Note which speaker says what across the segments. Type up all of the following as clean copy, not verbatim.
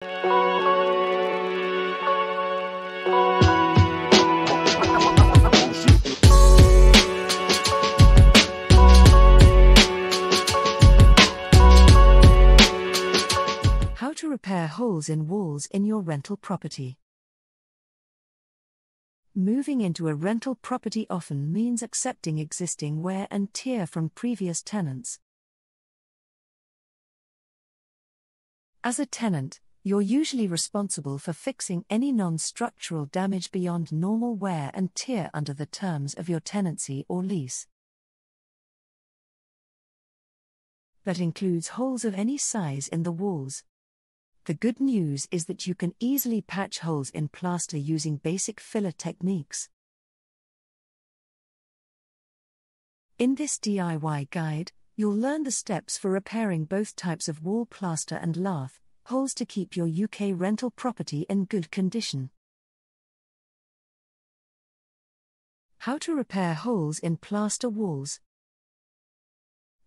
Speaker 1: How to repair holes in walls in your rental property. Moving into a rental property often means accepting existing wear and tear from previous tenants. As a tenant, you're usually responsible for fixing any non-structural damage beyond normal wear and tear under the terms of your tenancy or lease. That includes holes of any size in the walls. The good news is that you can easily patch holes in plaster using basic filler techniques. In this DIY guide, you'll learn the steps for repairing both types of wall plaster and lath holes to keep your UK rental property in good condition. How to repair holes in plaster walls.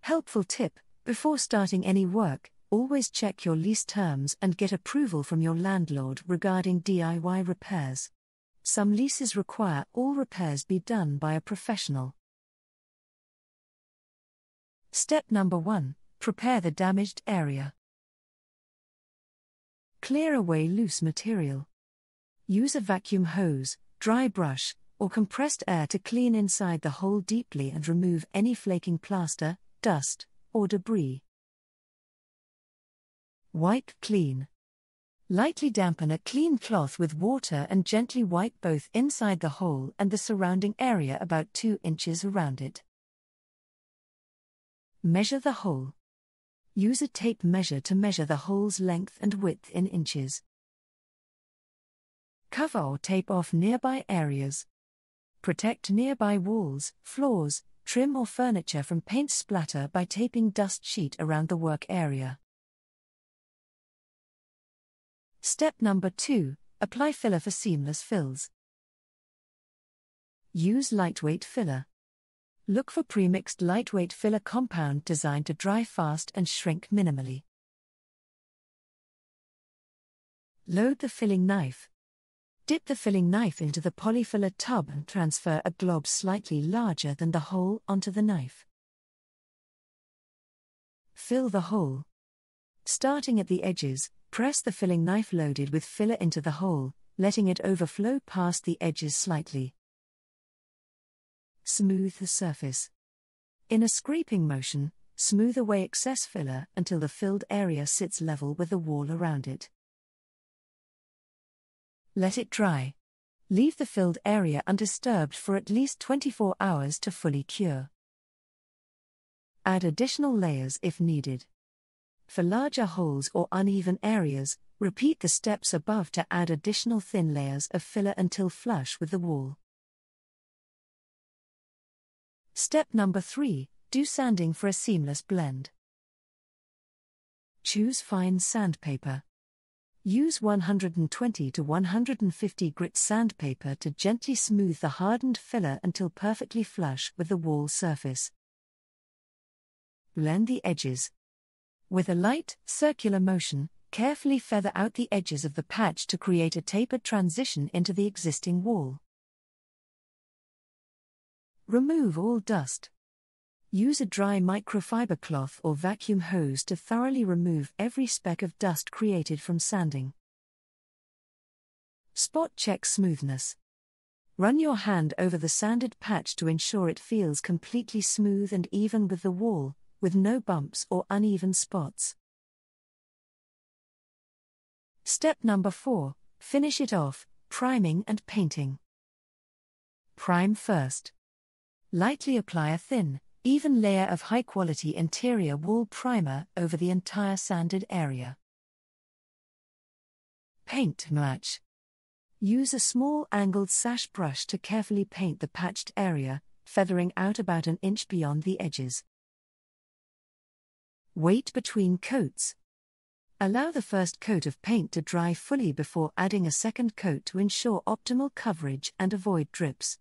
Speaker 1: Helpful tip: before starting any work, always check your lease terms and get approval from your landlord regarding DIY repairs. Some leases require all repairs be done by a professional. Step number 1: prepare the damaged area. Clear away loose material. Use a vacuum hose, dry brush, or compressed air to clean inside the hole deeply and remove any flaking plaster, dust, or debris. Wipe clean. Lightly dampen a clean cloth with water and gently wipe both inside the hole and the surrounding area about 2 inches around it. Measure the hole. Use a tape measure to measure the hole's length and width in inches. Cover or tape off nearby areas. Protect nearby walls, floors, trim or furniture from paint splatter by taping dust sheet around the work area. Step number 2: apply filler for seamless fills. Use lightweight filler. Look for pre-mixed lightweight filler compound designed to dry fast and shrink minimally. Load the filling knife. Dip the filling knife into the polyfiller tub and transfer a glob slightly larger than the hole onto the knife. Fill the hole. Starting at the edges, press the filling knife loaded with filler into the hole, letting it overflow past the edges slightly. Smooth the surface. In a scraping motion, smooth away excess filler until the filled area sits level with the wall around it. Let it dry. Leave the filled area undisturbed for at least 24 hours to fully cure. Add additional layers if needed. For larger holes or uneven areas, repeat the steps above to add additional thin layers of filler until flush with the wall. Step number 3: do sanding for a seamless blend. Choose fine sandpaper. Use 120 to 150 grit sandpaper to gently smooth the hardened filler until perfectly flush with the wall surface. Blend the edges. With a light, circular motion, carefully feather out the edges of the patch to create a tapered transition into the existing wall. Remove all dust. Use a dry microfiber cloth or vacuum hose to thoroughly remove every speck of dust created from sanding. Spot check smoothness. Run your hand over the sanded patch to ensure it feels completely smooth and even with the wall, with no bumps or uneven spots. Step number 4: finish it off, priming and painting. Prime first. Lightly apply a thin, even layer of high-quality interior wall primer over the entire sanded area. Paint match. Use a small angled sash brush to carefully paint the patched area, feathering out about an inch beyond the edges. Wait between coats. Allow the first coat of paint to dry fully before adding a second coat to ensure optimal coverage and avoid drips.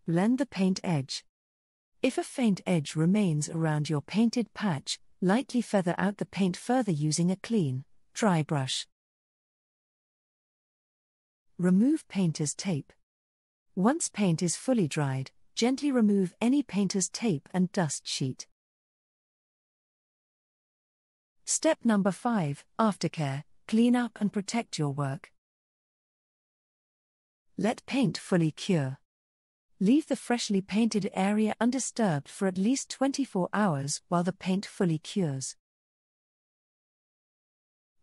Speaker 1: Blend the paint edge. If a faint edge remains around your painted patch, Lightly feather out the paint further using a clean, dry brush. Remove painter's tape. Once paint is fully dried, gently remove any painter's tape and dust sheet. Step number 5, Aftercare, clean up and protect your work. Let paint fully cure. Leave the freshly painted area undisturbed for at least 24 hours while the paint fully cures.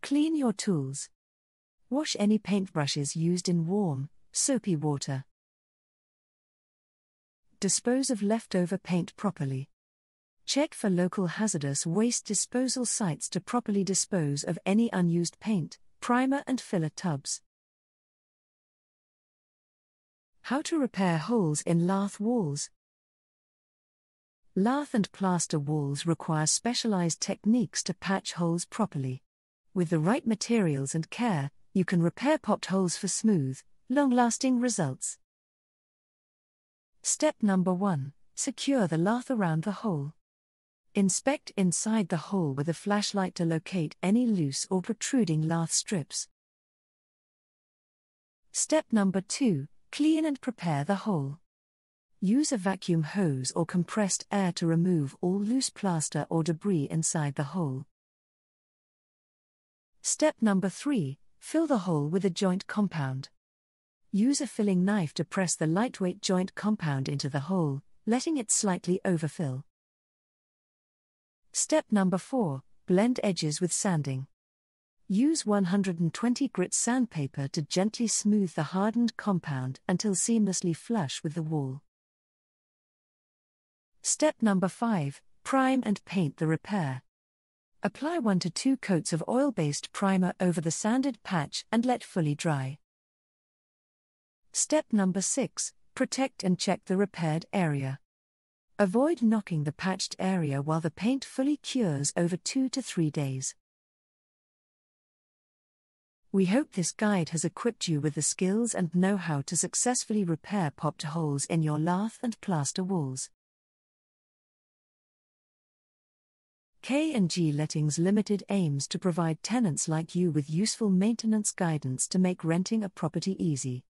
Speaker 1: Clean your tools. Wash any paintbrushes used in warm, soapy water. Dispose of leftover paint properly. Check for local hazardous waste disposal sites to properly dispose of any unused paint, primer and filler tubs. How to repair holes in lath walls. Lath and plaster walls require specialized techniques to patch holes properly. With the right materials and care, you can repair popped holes for smooth, long-lasting results. Step number 1. Secure the lath around the hole. Inspect inside the hole with a flashlight to locate any loose or protruding lath strips. Step number 2. Clean and prepare the hole. Use a vacuum hose or compressed air to remove all loose plaster or debris inside the hole. Step number 3. Fill the hole with a joint compound. Use a filling knife to press the lightweight joint compound into the hole, letting it slightly overfill. Step number 4. Blend edges with sanding. Use 120 grit sandpaper to gently smooth the hardened compound until seamlessly flush with the wall. Step number 5. Prime and paint the repair. Apply 1 to 2 coats of oil-based primer over the sanded patch and let fully dry. Step number 6. Protect and check the repaired area. Avoid knocking the patched area while the paint fully cures over 2 to 3 days. We hope this guide has equipped you with the skills and know-how to successfully repair popped holes in your lath and plaster walls. K&G Lettings Limited aims to provide tenants like you with useful maintenance guidance to make renting a property easy.